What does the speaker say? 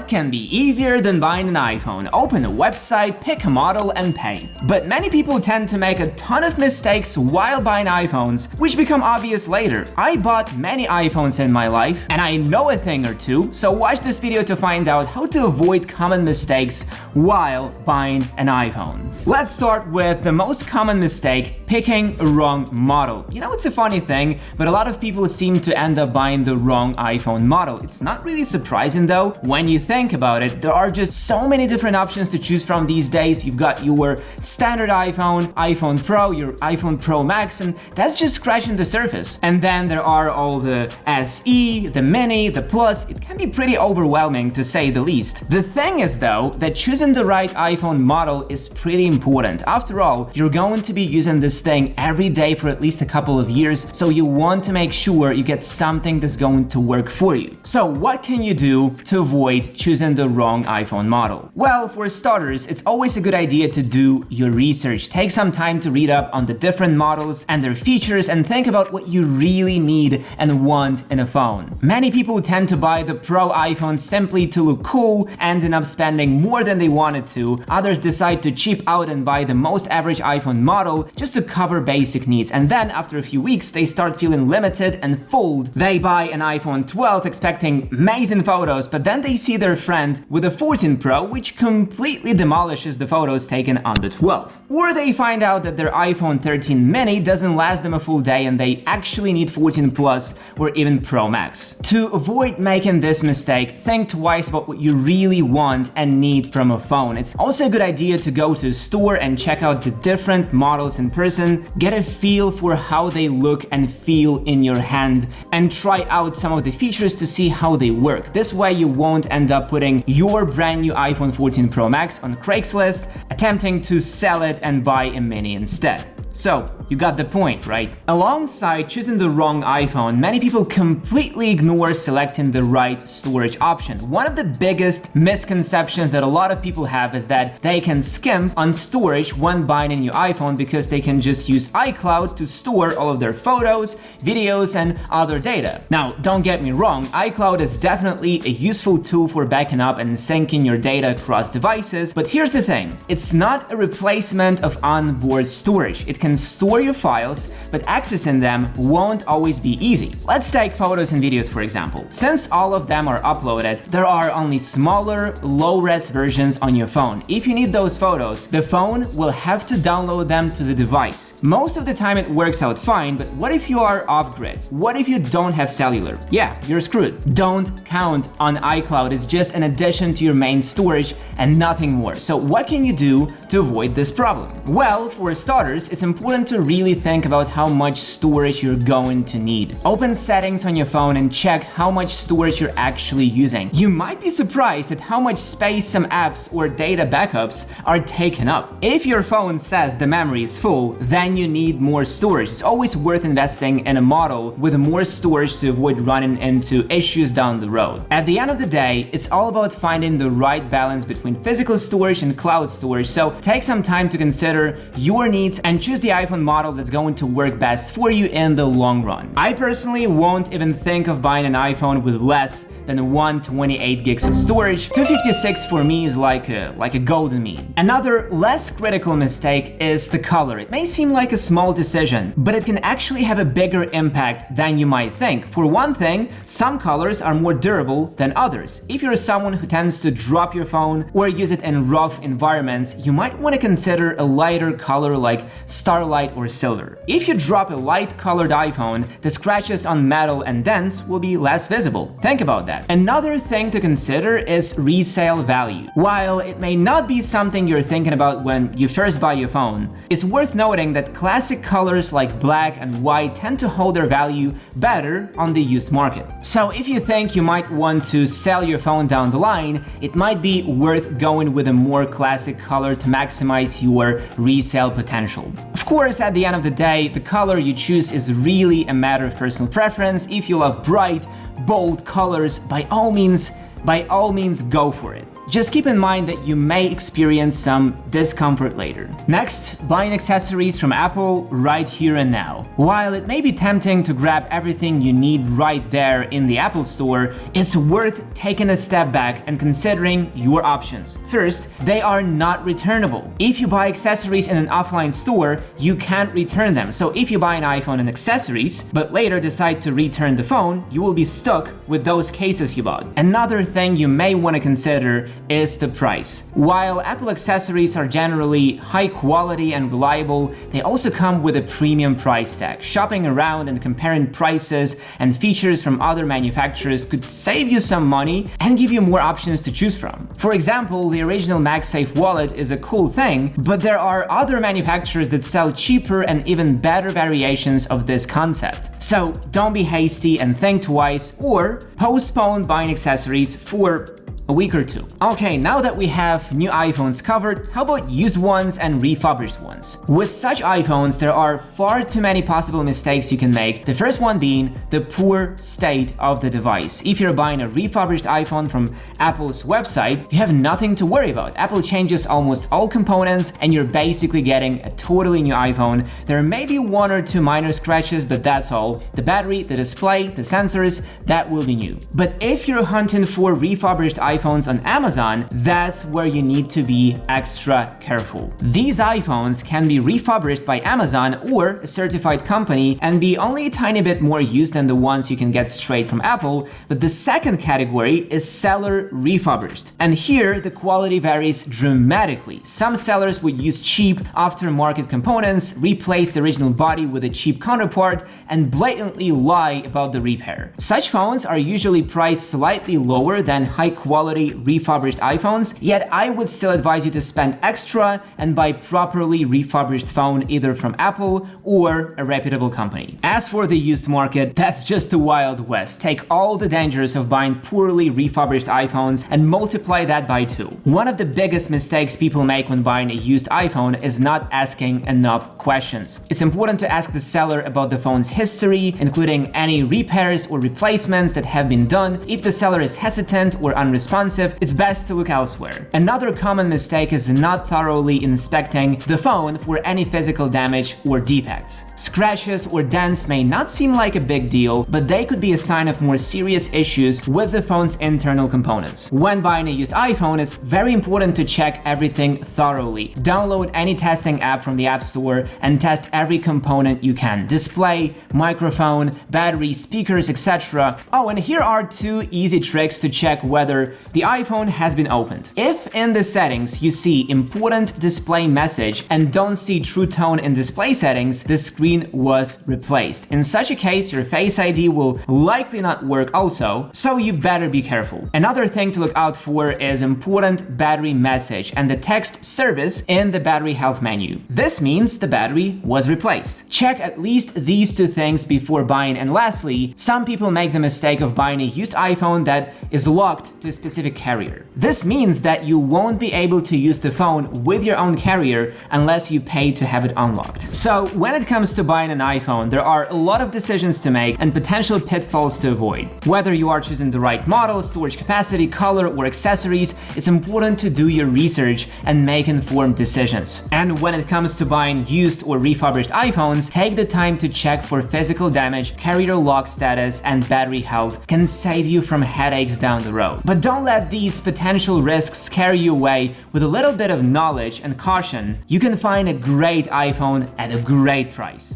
What can be easier than buying an iPhone? Open a website, pick a model, and pay. But many people tend to make a ton of mistakes while buying iPhones, which become obvious later. I bought many iPhones in my life, and I know a thing or two, so watch this video to find out how to avoid common mistakes while buying an iPhone. Let's start with the most common mistake, picking a wrong model. You know, it's a funny thing, but a lot of people seem to end up buying the wrong iPhone model. It's not really surprising though. When you think about it, there are just so many different options to choose from these days. You've got your standard iPhone, iPhone Pro, your iPhone Pro Max, and that's just scratching the surface. And then there are all the SE, the Mini, the Plus. It can be pretty overwhelming to say the least. The thing is though, that choosing the right iPhone model is pretty important. After all, you're going to be using this thing every day for at least a couple of years, so you want to make sure you get something that's going to work for you. So what can you do to avoid choosing the wrong iPhone model? Well, for starters, it's always a good idea to do your research. Take some time to read up on the different models and their features and think about what you really need and want in a phone. Many people tend to buy the Pro iPhone simply to look cool, ending up spending more than they wanted to. Others decide to cheap out and buy the most average iPhone model just to cover basic needs, and then after a few weeks they start feeling limited and fooled. They buy an iPhone 12 expecting amazing photos, but then they see their friend with a 14 Pro, which completely demolishes the photos taken on the 12. Or they find out that their iPhone 13 mini doesn't last them a full day and they actually need 14 Plus or even Pro Max. To avoid making this mistake, think twice about what you really want and need from a phone. It's also a good idea to go to a store and check out the different models in person, get a feel for how they look and feel in your hand, and try out some of the features to see how they work. This way you won't end up putting your brand new iPhone 14 Pro Max on Craigslist, attempting to sell it and buy a mini instead. So, you got the point, right? Alongside choosing the wrong iPhone, many people completely ignore selecting the right storage option. One of the biggest misconceptions that a lot of people have is that they can skimp on storage when buying a new iPhone because they can just use iCloud to store all of their photos, videos, and other data. Now, don't get me wrong, iCloud is definitely a useful tool for backing up and syncing your data across devices, but here's the thing, it's not a replacement of onboard storage. It can store your files, but accessing them won't always be easy. Let's take photos and videos for example. Since all of them are uploaded, there are only smaller, low-res versions on your phone. If you need those photos, the phone will have to download them to the device. Most of the time it works out fine, but what if you are off-grid? What if you don't have cellular? Yeah, you're screwed. Don't count on iCloud. It's just an addition to your main storage and nothing more. So what can you do to avoid this problem? Well, for starters, it's important to really think about how much storage you're going to need. Open settings on your phone and check how much storage you're actually using. You might be surprised at how much space some apps or data backups are taking up. If your phone says the memory is full, then you need more storage. It's always worth investing in a model with more storage to avoid running into issues down the road. At the end of the day, it's all about finding the right balance between physical storage and cloud storage, so take some time to consider your needs and choose the iPhone model that's going to work best for you in the long run. I personally won't even think of buying an iPhone with less than 128 gigs of storage. 256 for me is like a golden mean. Another less critical mistake is the color. It may seem like a small decision, but it can actually have a bigger impact than you might think. For one thing, some colors are more durable than others. If you're someone who tends to drop your phone or use it in rough environments, you might want to consider a lighter color like Starlight or Silver. If you drop a light colored iPhone, the scratches on metal and dents will be less visible. Think about that. Another thing to consider is resale value. While it may not be something you're thinking about when you first buy your phone, it's worth noting that classic colors like black and white tend to hold their value better on the used market. So if you think you might want to sell your phone down the line, it might be worth going with a more classic color to maximize your resale potential. Of course, at the end of the day, the color you choose is really a matter of personal preference. If you love bright, bold colors, by all means go for it. Just keep in mind that you may experience some discomfort later. Next, buying accessories from Apple right here and now. While it may be tempting to grab everything you need right there in the Apple Store, it's worth taking a step back and considering your options. First, they are not returnable. If you buy accessories in an offline store, you can't return them. So if you buy an iPhone and accessories, but later decide to return the phone, you will be stuck with those cases you bought. Another thing you may want to consider is the price. While Apple accessories are generally high quality and reliable, they also come with a premium price tag. Shopping around and comparing prices and features from other manufacturers could save you some money and give you more options to choose from. For example, the original MagSafe wallet is a cool thing, but there are other manufacturers that sell cheaper and even better variations of this concept. So don't be hasty and think twice, or postpone buying accessories for a week or two. Okay, now that we have new iPhones covered, how about used ones and refurbished ones? With such iPhones, there are far too many possible mistakes you can make. The first one being the poor state of the device. If you're buying a refurbished iPhone from Apple's website, you have nothing to worry about. Apple changes almost all components and you're basically getting a totally new iPhone. There may be one or two minor scratches, but that's all. The battery, the display, the sensors, that will be new. But if you're hunting for refurbished iPhones on Amazon, that's where you need to be extra careful. These iPhones can be refurbished by Amazon or a certified company and be only a tiny bit more used than the ones you can get straight from Apple, but the second category is seller refurbished. And here, the quality varies dramatically. Some sellers would use cheap aftermarket components, replace the original body with a cheap counterpart, and blatantly lie about the repair. Such phones are usually priced slightly lower than high-quality refurbished iPhones, yet I would still advise you to spend extra and buy properly refurbished phone either from Apple or a reputable company. As for the used market, that's just the Wild West. Take all the dangers of buying poorly refurbished iPhones and multiply that by 2. One of the biggest mistakes people make when buying a used iPhone is not asking enough questions. It's important to ask the seller about the phone's history, including any repairs or replacements that have been done. If the seller is hesitant or unresponsive, it's best to look elsewhere. Another common mistake is not thoroughly inspecting the phone for any physical damage or defects. Scratches or dents may not seem like a big deal, but they could be a sign of more serious issues with the phone's internal components. When buying a used iPhone, it's very important to check everything thoroughly. Download any testing app from the App Store and test every component you can. Display, microphone, battery, speakers, etc. Oh, and here are 2 easy tricks to check whether the iPhone has been opened. If in the settings you see important display message and don't see True Tone in display settings, the screen was replaced. In such a case, your Face ID will likely not work also, so you better be careful. Another thing to look out for is important battery message and the text service in the battery health menu. This means the battery was replaced. Check at least these 2 things before buying. And lastly, some people make the mistake of buying a used iPhone that is locked to a specific carrier. This means that you won't be able to use the phone with your own carrier unless you pay to have it unlocked. So when it comes to buying an iPhone, there are a lot of decisions to make and potential pitfalls to avoid. Whether you are choosing the right model, storage capacity, color, or accessories, it's important to do your research and make informed decisions. And when it comes to buying used or refurbished iPhones, take the time to check for physical damage, carrier lock status, and battery health can save you from headaches down the road. But don't let these potential risks scare you away. With a little bit of knowledge and caution, you can find a great iPhone at a great price.